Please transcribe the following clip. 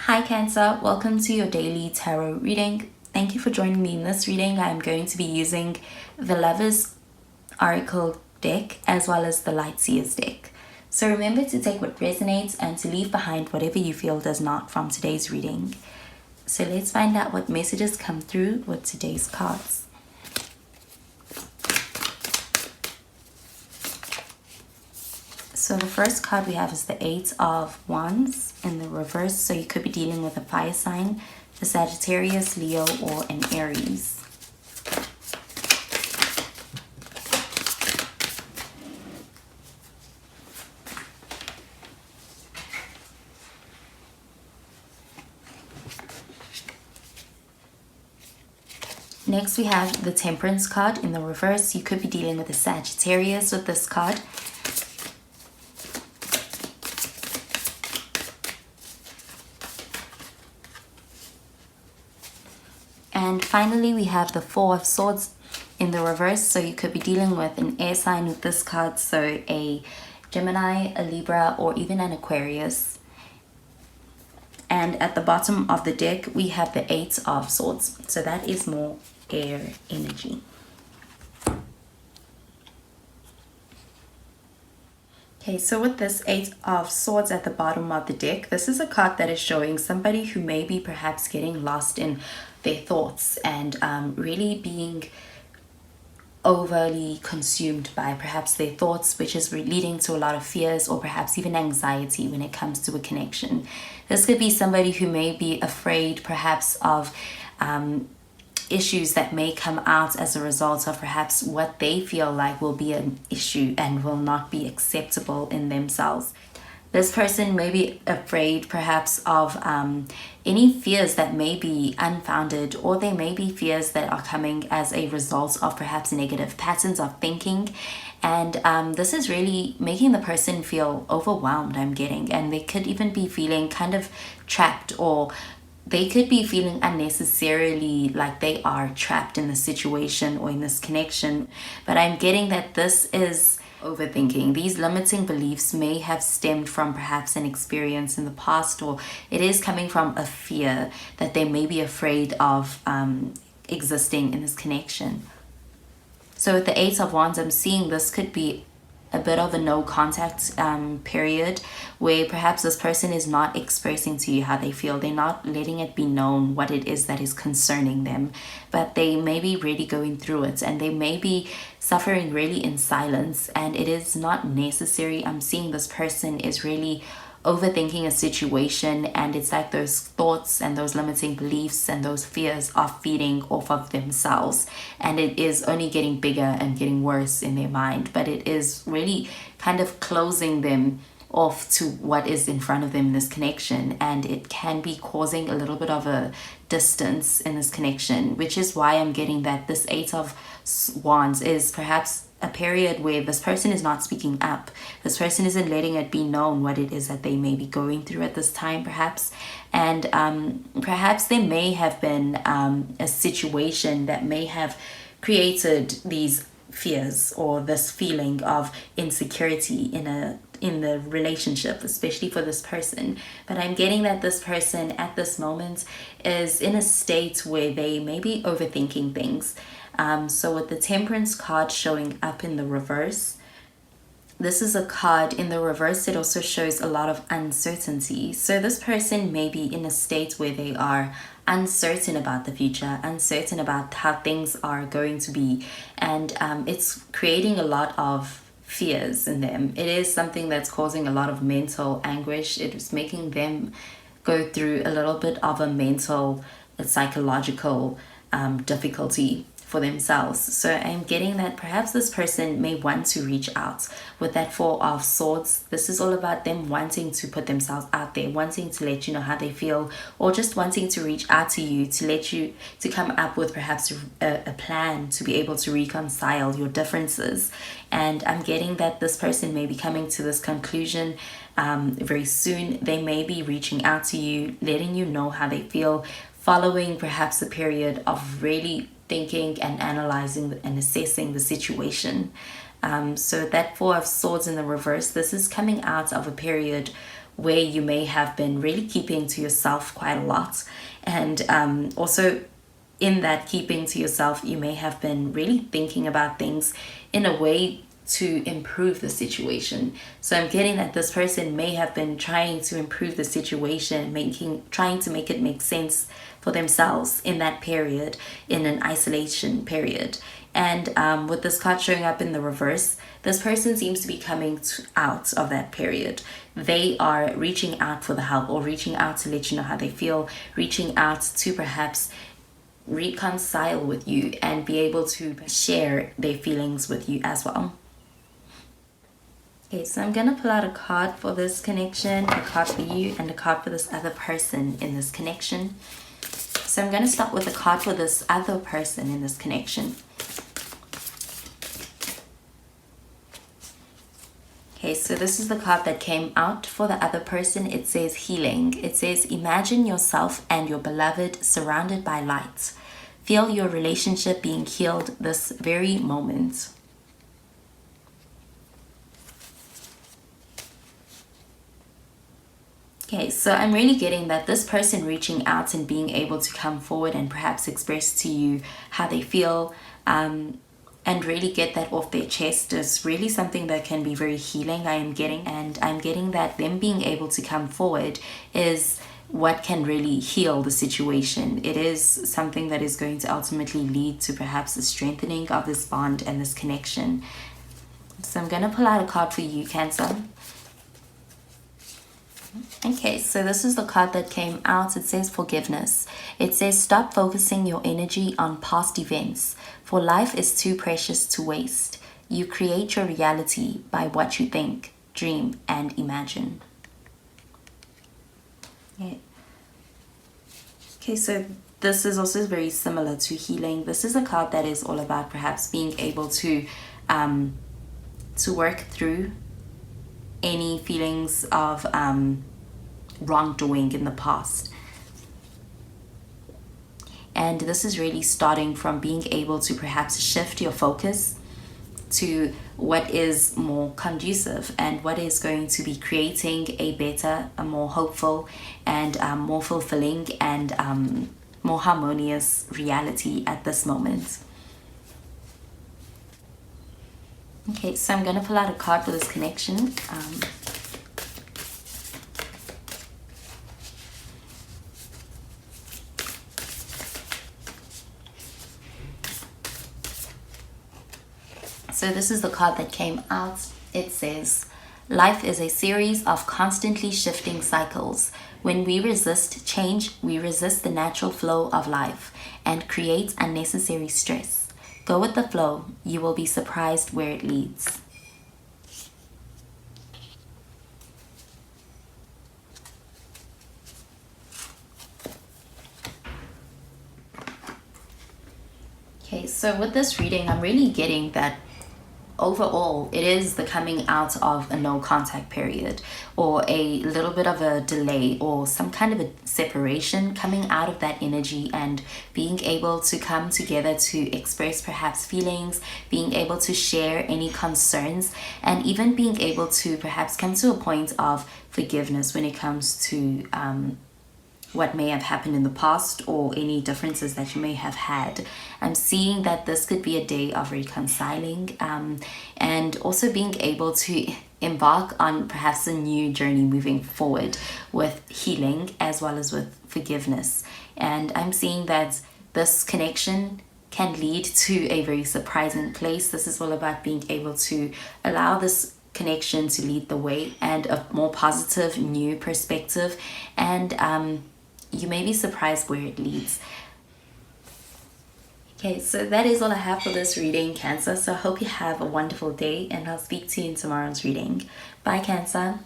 Hi Cancer, welcome to your daily tarot reading. Thank you for joining me in this reading. I'm going to be using the Lovers Oracle deck as well as the Light Seers deck. So remember to take what resonates and to leave behind whatever you feel does not from today's reading. So let's find out what messages come through with today's cards. So the first card we have is the Eight of Wands in the reverse. So you could be dealing with a fire sign, a Sagittarius, Leo, or an Aries. Next we have the Temperance card in the reverse. You could be dealing with a Sagittarius with this card. And finally, we have the Four of Swords in the reverse. So you could be dealing with an air sign with this card. So a Gemini, a Libra, or even an Aquarius. And at the bottom of the deck, we have the Eight of Swords. So that is more air energy. Okay, so with this Eight of Swords at the bottom of the deck, this is a card that is showing somebody who may be perhaps getting lost in their thoughts and really being overly consumed by perhaps their thoughts, which is leading to a lot of fears or perhaps even anxiety when it comes to a connection. This could be somebody who may be afraid perhaps of issues that may come out as a result of perhaps what they feel like will be an issue and will not be acceptable in themselves. This person may be afraid perhaps of any fears that may be unfounded, or they may be fears that are coming as a result of perhaps negative patterns of thinking. And this is really making the person feel overwhelmed, I'm getting. And they could even be feeling kind of trapped, or they could be feeling unnecessarily like they are trapped in the situation or in this connection. But I'm getting that this is overthinking. These limiting beliefs may have stemmed from perhaps an experience in the past, or it is coming from a fear that they may be afraid of existing in this connection. So with the Eight of Wands, I'm seeing this could be a bit of a no contact period where perhaps this person is not expressing to you how they feel. They're not letting it be known what it is that is concerning them, but they may be really going through it and they may be suffering really in silence, and it is not necessary. I'm seeing this person is really overthinking a situation, and it's like those thoughts and those limiting beliefs and those fears are feeding off of themselves, and it is only getting bigger and getting worse in their mind, but it is really kind of closing them off to what is in front of them in this connection, and it can be causing a little bit of a distance in this connection, which is why I'm getting that this Eight of Wands is perhaps a period where this person is not speaking up. This person isn't letting it be known what it is that they may be going through at this time, perhaps. And perhaps there may have been a situation that may have created these fears or this feeling of insecurity in the relationship, especially for this person. But I'm getting that this person at this moment is in a state where they may be overthinking things. So with the Temperance card showing up in the reverse, this is a card in the reverse. It also shows a lot of uncertainty. So this person may be in a state where they are uncertain about the future, uncertain about how things are going to be. And it's creating a lot of fears in them. It is something that's causing a lot of mental anguish. It is making them go through a little bit of a mental, psychological difficulty for themselves. So I'm getting that perhaps this person may want to reach out. With that Four of Swords, this is all about them wanting to put themselves out there, wanting to let you know how they feel, or just wanting to reach out to you to let you to come up with perhaps a plan to be able to reconcile your differences. And I'm getting that this person may be coming to this conclusion very soon. They may be reaching out to you, letting you know how they feel, following perhaps a period of really thinking and analyzing and assessing the situation. So that Four of Swords in the reverse, this is coming out of a period where you may have been really keeping to yourself quite a lot. And also in that keeping to yourself, you may have been really thinking about things in a way to improve the situation. So I'm getting that this person may have been trying to improve the situation, trying to make it make sense for themselves in that period, in an isolation period. And with this card showing up in the reverse, this person seems to be coming out of that period. They are reaching out for the help, or reaching out to let you know how they feel, reaching out to perhaps reconcile with you and be able to share their feelings with you as well. Okay, so I'm going to pull out a card for this connection, a card for you, and a card for this other person in this connection. So I'm going to start with a card for this other person in this connection. Okay, so this is the card that came out for the other person. It says healing. It says, imagine yourself and your beloved surrounded by light. Feel your relationship being healed this very moment. Okay, so I'm really getting that this person reaching out and being able to come forward and perhaps express to you how they feel and really get that off their chest is really something that can be very healing, I am getting. And I'm getting that them being able to come forward is what can really heal the situation. It is something that is going to ultimately lead to perhaps a strengthening of this bond and this connection. So I'm going to pull out a card for you, Cancer. Okay, so this is the card that came out. It says forgiveness. It says stop focusing your energy on past events, for life is too precious to waste. You create your reality by what you think, dream, and imagine. Yeah. Okay, so this is also very similar to healing. This is a card that is all about perhaps being able to work through any feelings of wrongdoing in the past. And this is really starting from being able to perhaps shift your focus to what is more conducive and what is going to be creating a better, a more hopeful and more fulfilling and more harmonious reality at this moment. Okay, so I'm going to pull out a card for this connection. So this is the card that came out. It says, life is a series of constantly shifting cycles. When we resist change, we resist the natural flow of life and create unnecessary stress. Go with the flow. You will be surprised where it leads. Okay, so with this reading, I'm really getting that overall, it is the coming out of a no contact period, or a little bit of a delay, or some kind of a separation, coming out of that energy and being able to come together to express perhaps feelings, being able to share any concerns, and even being able to perhaps come to a point of forgiveness when it comes to what may have happened in the past or any differences that you may have had. I'm seeing that this could be a day of reconciling and also being able to embark on perhaps a new journey moving forward with healing as well as with forgiveness. And I'm seeing that this connection can lead to a very surprising place. This is all about being able to allow this connection to lead the way and a more positive new perspective, and you may be surprised where it leads. Okay, so that is all I have for this reading, Cancer. So I hope you have a wonderful day, and I'll speak to you in tomorrow's reading. Bye, Cancer.